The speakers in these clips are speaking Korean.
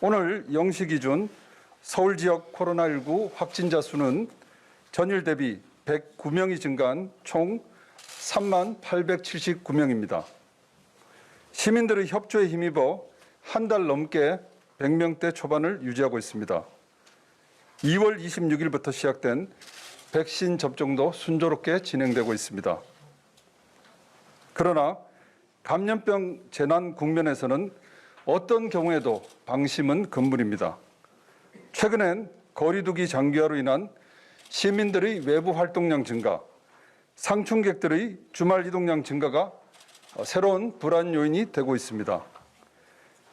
오늘 0시 기준 서울 지역 코로나19 확진자 수는 전일 대비 109명이 증가한 총 3879명입니다. 시민들의 협조에 힘입어 한 달 넘게 100명대 초반을 유지하고 있습니다. 2월 26일부터 시작된 백신 접종도 순조롭게 진행되고 있습니다. 그러나 감염병 재난 국면에서는 어떤 경우에도 방심은 금물입니다. 최근엔 거리두기 장기화로 인한 시민들의 외부 활동량 증가, 상충객들의 주말 이동량 증가가 새로운 불안 요인이 되고 있습니다.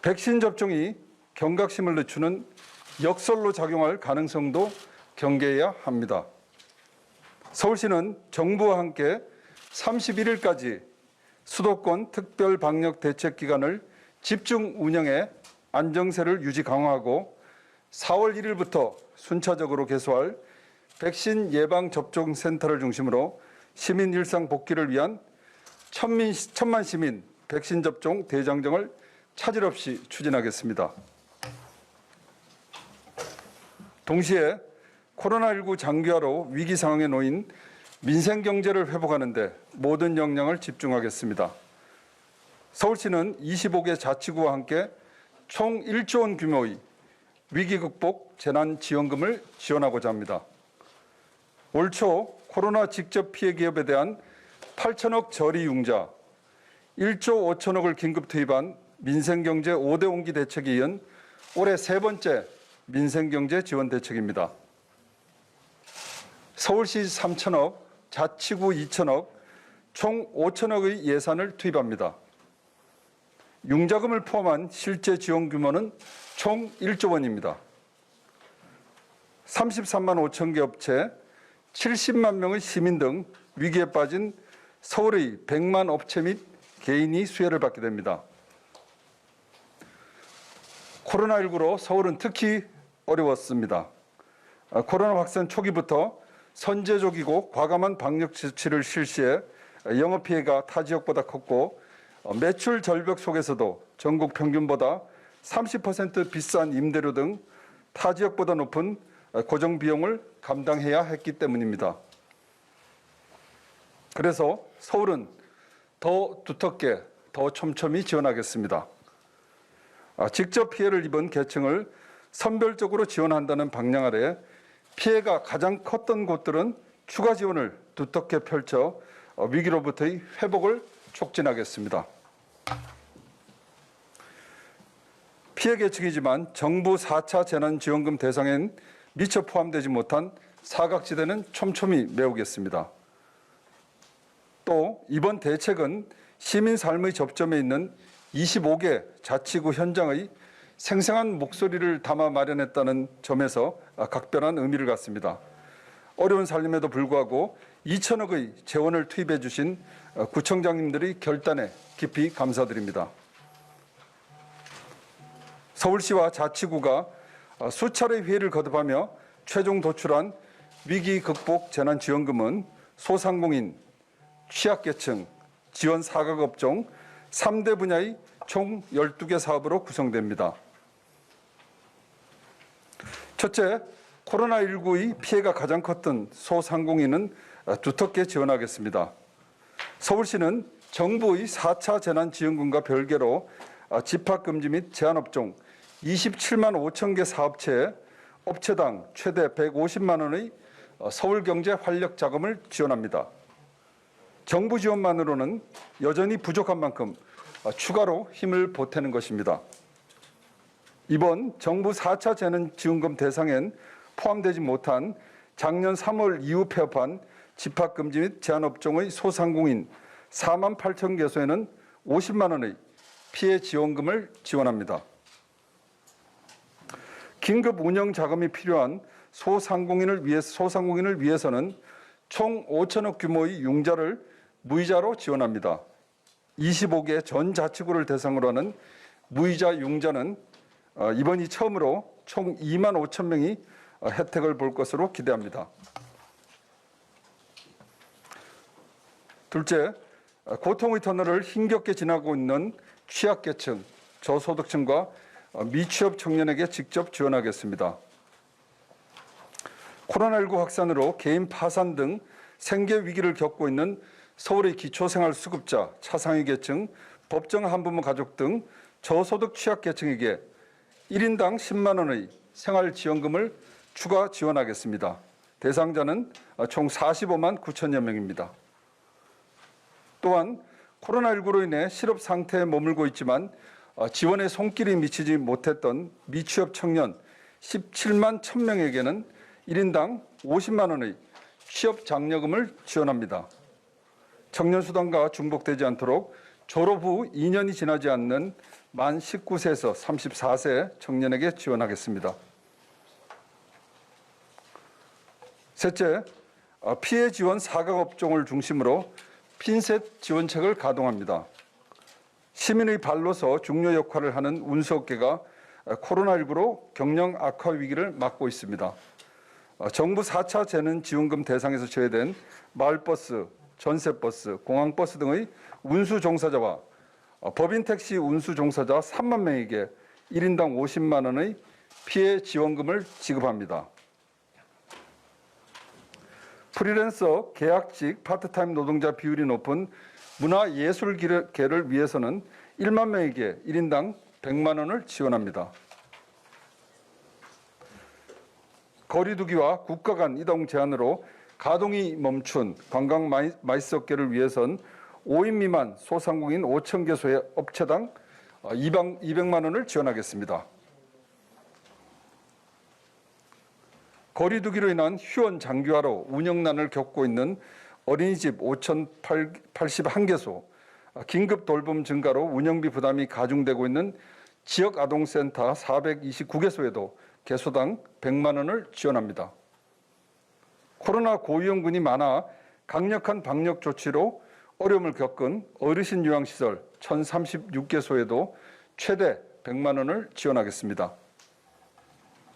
백신 접종이 경각심을 늦추는 역설로 작용할 가능성도 경계해야 합니다. 서울시는 정부와 함께 31일까지 수도권 특별 방역 대책 기간을 집중 운영해 안정세를 유지 강화하고 4월 1일부터 순차적으로 개소할 백신 예방 접종 센터를 중심으로 시민 일상 복귀를 위한 천만 시민 백신 접종 대장정을 차질 없이 추진하겠습니다. 동시에 코로나19 장기화로 위기 상황에 놓인 민생 경제를 회복하는 데 모든 역량을 집중하겠습니다. 서울시는 25개 자치구와 함께 총 1조 원 규모의 위기 극복 재난지원금을 지원하고자 합니다. 올 초 코로나 직접 피해 기업에 대한 8천억 저리 융자, 1조 5천억을 긴급 투입한 민생경제 5대 온기 대책에 이은 올해 세 번째 민생경제 지원 대책입니다. 서울시 3천억, 자치구 2천억, 총 5천억의 예산을 투입합니다. 융자금을 포함한 실제 지원 규모는 총 1조 원입니다. 33만 5천 개 업체, 70만 명의 시민 등 위기에 빠진 서울의 100만 업체 및 개인이 수혜를 받게 됩니다. 코로나19로 서울은 특히 어려웠습니다. 코로나 확산 초기부터 선제적이고 과감한 방역 조치를 실시해 영업 피해가 타 지역보다 컸고 매출 절벽 속에서도 전국 평균보다 30% 비싼 임대료 등 타 지역보다 높은 고정 비용을 감당해야 했기 때문입니다. 그래서 서울은 더 두텁게, 더 촘촘히 지원하겠습니다. 직접 피해를 입은 계층을 선별적으로 지원한다는 방향 아래 피해가 가장 컸던 곳들은 추가 지원을 두텁게 펼쳐 위기로부터의 회복을 촉진하겠습니다. 피해 계층이지만 정부 4차 재난지원금 대상엔 미처 포함되지 못한 사각지대는 촘촘히 메우겠습니다. 또 이번 대책은 시민 삶의 접점에 있는 25개 자치구 현장의 생생한 목소리를 담아 마련했다는 점에서 각별한 의미를 갖습니다. 어려운 살림에도 불구하고 2천억의 재원을 투입해 주신 구청장님들의 결단에 깊이 감사드립니다. 서울시와 자치구가 수차례 회의를 거듭하며 최종 도출한 위기 극복 재난지원금은 소상공인, 취약계층, 지원 사각업종 3대 분야의 총 12개 사업으로 구성됩니다. 첫째, 코로나19의 피해가 가장 컸던 소상공인은 두텁게 지원하겠습니다. 서울시는 정부의 4차 재난지원금과 별개로 집합금지 및 제한업종 27만 5천 개 사업체에 업체당 최대 150만 원의 서울경제 활력 자금을 지원합니다. 정부 지원만으로는 여전히 부족한 만큼 추가로 힘을 보태는 것입니다. 이번 정부 4차 재난지원금 대상엔 포함되지 못한 작년 3월 이후 폐업한 집합금지 및 제한업종의 소상공인 4만 8천 개소에는 50만 원의 피해 지원금을 지원합니다. 긴급 운영 자금이 필요한 소상공인을 위해서는 총 5천억 규모의 융자를 무이자로 지원합니다. 25개 전 자치구를 대상으로 하는 무이자 융자는 이번이 처음으로 총 2만 5천 명이 혜택을 볼 것으로 기대합니다. 둘째, 고통의 터널을 힘겹게 지나고 있는 취약계층, 저소득층과 미취업 청년에게 직접 지원하겠습니다. 코로나19 확산으로 개인 파산 등 생계 위기를 겪고 있는 서울의 기초생활수급자, 차상위 계층, 법정 한부모 가족 등 저소득 취약계층에게 1인당 10만 원의 생활지원금을 추가 지원하겠습니다. 대상자는 총 45만 9천여 명입니다. 또한 코로나19로 인해 실업 상태에 머물고 있지만 지원의 손길이 미치지 못했던 미취업 청년 17만 1,000명에게는 1인당 50만 원의 취업 장려금을 지원합니다. 청년수당과 중복되지 않도록 졸업 후 2년이 지나지 않는 만 19세에서 34세 청년에게 지원하겠습니다. 셋째, 피해 지원 사각업종을 중심으로 핀셋 지원책을 가동합니다. 시민의 발로서 중요 역할을 하는 운수업계가 코로나19로 경영 악화 위기를 맞고 있습니다. 정부 4차 재난지원금 대상에서 제외된 마을버스, 전세버스, 공항버스 등의 운수 종사자와 법인 택시 운수 종사자 3만 명에게 1인당 50만 원의 피해 지원금을 지급합니다. 프리랜서, 계약직, 파트타임 노동자 비율이 높은 문화예술계를 위해서는 1만 명에게 1인당 100만 원을 지원합니다. 거리두기와 국가 간 이동 제한으로 가동이 멈춘 관광 마이스업계를 위해선 5인 미만 소상공인 5천 개소의 업체당 200만 원을 지원하겠습니다. 거리두기로 인한 휴원 장기화로 운영난을 겪고 있는 어린이집 5,081개소, 긴급 돌봄 증가로 운영비 부담이 가중되고 있는 지역아동센터 429개소에도 개소당 100만 원을 지원합니다. 코로나 고위험군이 많아 강력한 방역 조치로 어려움을 겪은 어르신 요양시설 1,036개소에도 최대 100만 원을 지원하겠습니다.